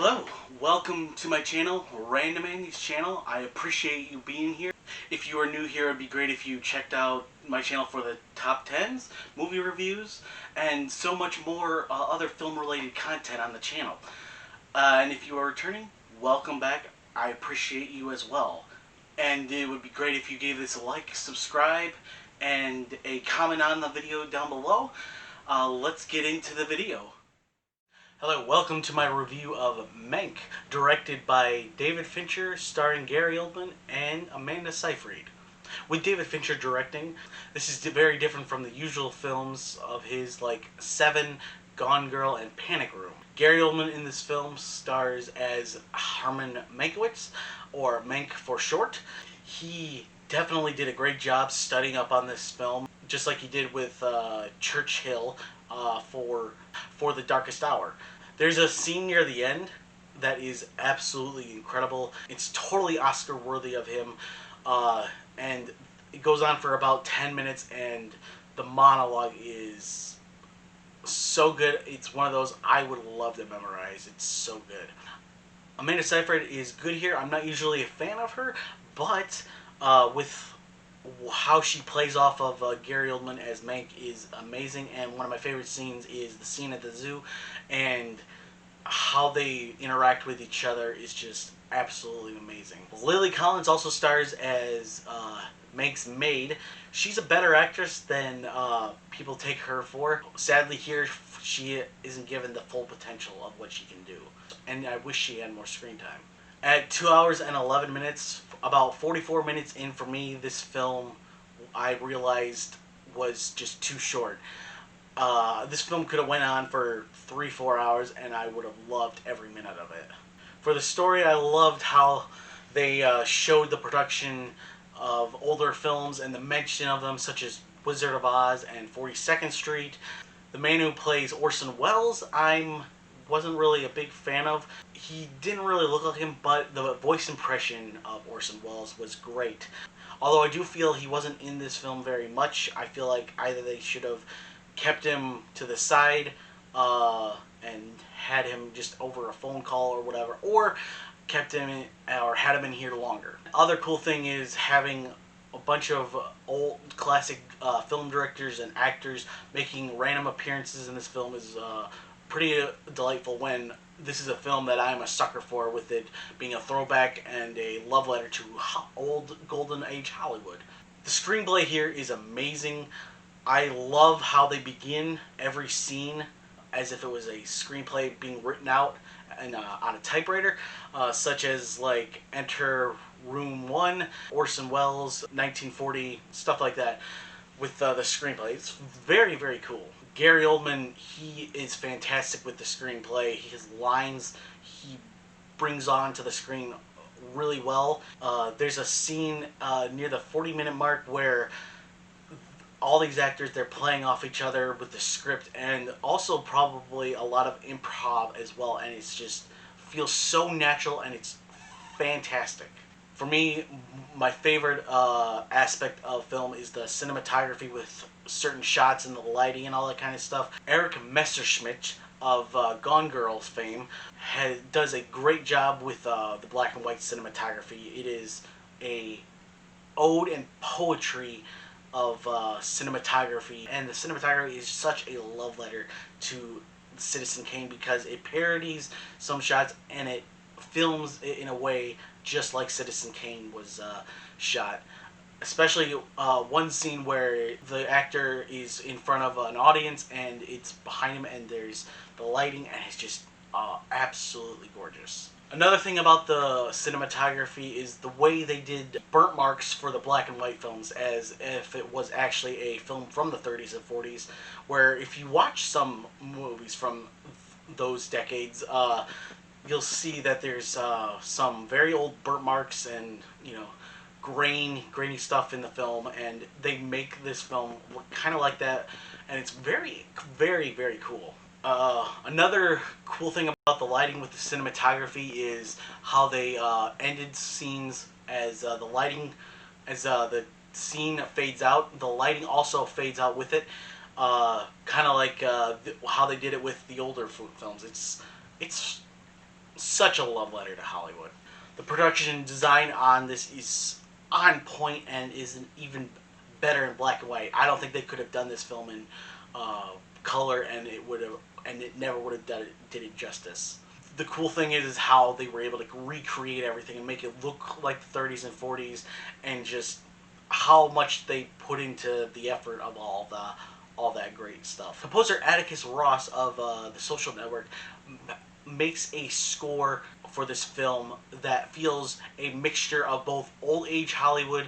Hello, welcome to my channel, Random Andy's channel. I appreciate you being here. If you are new here, it'd be great if you checked out my channel for the top 10s, movie reviews, and so much more other film-related content on the channel. And if you are returning, welcome back. I appreciate you as well. And it would be great if you gave this a like, subscribe, and a comment on the video down below. Let's get into the video. Hello, welcome to my review of Mank, directed by David Fincher, starring Gary Oldman and Amanda Seyfried. With David Fincher directing, this is very different from the usual films of his like Seven, Gone Girl, and Panic Room. Gary Oldman in this film stars as Herman Mankiewicz, or Mank for short. He definitely did a great job studying up on this film, just like he did with Churchill for The Darkest Hour. There's a scene near the end that is absolutely incredible. It's totally Oscar worthy of him, and it goes on for about 10 minutes, and the monologue is so good. It's one of those I would love to memorize. It's so good. Amanda Seyfried is good here. I'm not usually a fan of her, but with how she plays off of Gary Oldman as Mank is amazing, and one of my favorite scenes is the scene at the zoo, and how they interact with each other is just absolutely amazing. Lily Collins also stars as Mank's maid. She's a better actress than people take her for. Sadly here, she isn't given the full potential of what she can do, and I wish she had more screen time. At 2 hours and 11 minutes, about 44 minutes in for me, this film I realized was just too short. This film could have went on for 3-4 hours, and I would have loved every minute of it. For the story, I loved how they showed the production of older films and the mention of them, such as Wizard of Oz and 42nd Street. The man who plays Orson Welles, I wasn't really a big fan of. He didn't really look like him, but the voice impression of Orson Welles was great. Although I do feel he wasn't in this film very much. I feel like either they should have kept him to the side and had him just over a phone call or whatever, or kept him in, or had him in here longer. Other cool thing is having a bunch of old classic film directors and actors making random appearances in this film is pretty delightful, when this is a film that I'm a sucker for, with it being a throwback and a love letter to old golden age Hollywood. The screenplay here is amazing. I love how they begin every scene as if it was a screenplay being written out and, on a typewriter, such as like Enter Room 1, Orson Welles, 1940, stuff like that with the screenplay. It's very, very cool. Gary Oldman, he is fantastic with the screenplay. His lines he brings onto the screen really well. There's a scene near the 40-minute mark where all these actors, they're playing off each other with the script, and also probably a lot of improv as well, and it's just feels so natural, and it's fantastic. For me, my favorite aspect of film is the cinematography with certain shots and the lighting and all that kind of stuff. Eric Messerschmidt of Gone Girl fame does a great job with the black and white cinematography. It is a ode and poetry of cinematography, and the cinematography is such a love letter to Citizen Kane, because it parodies some shots and it films it in a way just like Citizen Kane was shot. Especially one scene where the actor is in front of an audience and it's behind him, and there's the lighting, and it's just absolutely gorgeous. Another thing about the cinematography is the way they did burnt marks for the black and white films, as if it was actually a film from the 30s and 40s, where if you watch some movies from those decades, you'll see that there's some very old burnt marks and, you know, grainy stuff in the film, and they make this film look kind of like that, and it's very, very, very cool. Another cool thing about the lighting with the cinematography is how they ended scenes as the lighting, as the scene fades out, the lighting also fades out with it, kind of like how they did it with the older films. It's such a love letter to Hollywood. The production design on this is on point and is even better in black and white. I don't think they could have done this film in color, and it never would have did it justice. The cool thing is how they were able to recreate everything and make it look like the 30s and 40s, and just how much they put into the effort of all that great stuff. Composer Atticus Ross of the Social Network makes a score for this film that feels a mixture of both old age Hollywood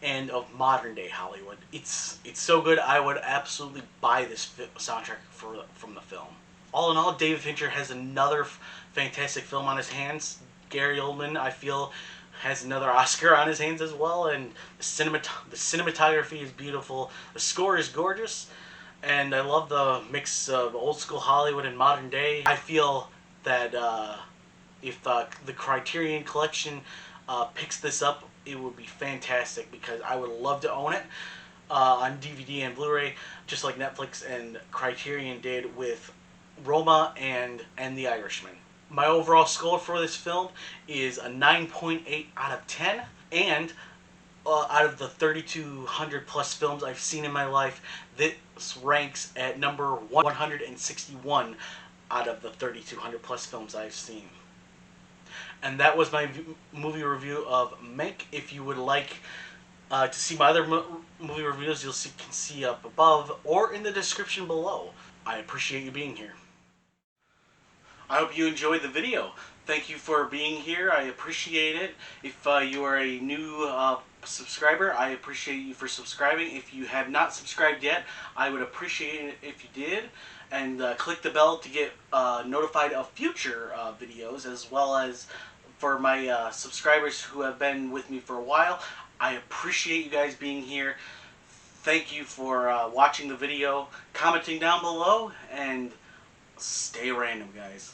and of modern day Hollywood. It's so good. I would absolutely buy this soundtrack from the film. All in all, David Fincher has another fantastic film on his hands. Gary Oldman, I feel, has another Oscar on his hands as well, and the cinematography is beautiful. The score is gorgeous, and I love the mix of old school Hollywood and modern day. I feel that if the Criterion Collection picks this up, it would be fantastic, because I would love to own it on DVD and Blu-ray, just like Netflix and Criterion did with Roma and The Irishman. My overall score for this film is a 9.8 out of 10, and out of the 3,200 plus films I've seen in my life, this ranks at number 161 out of the 3,200 plus films I've seen. And that was my movie review of Mank. If you would like to see my other movie reviews, can see up above or in the description below. I appreciate you being here. I hope you enjoyed the video. Thank you for being here. I appreciate it. If you are a new subscriber, I appreciate you for subscribing. If you have not subscribed yet, I would appreciate it if you did. And click the bell to get notified of future videos, as well as for my subscribers who have been with me for a while. I appreciate you guys being here. Thank you for watching the video, commenting down below, and stay random, guys.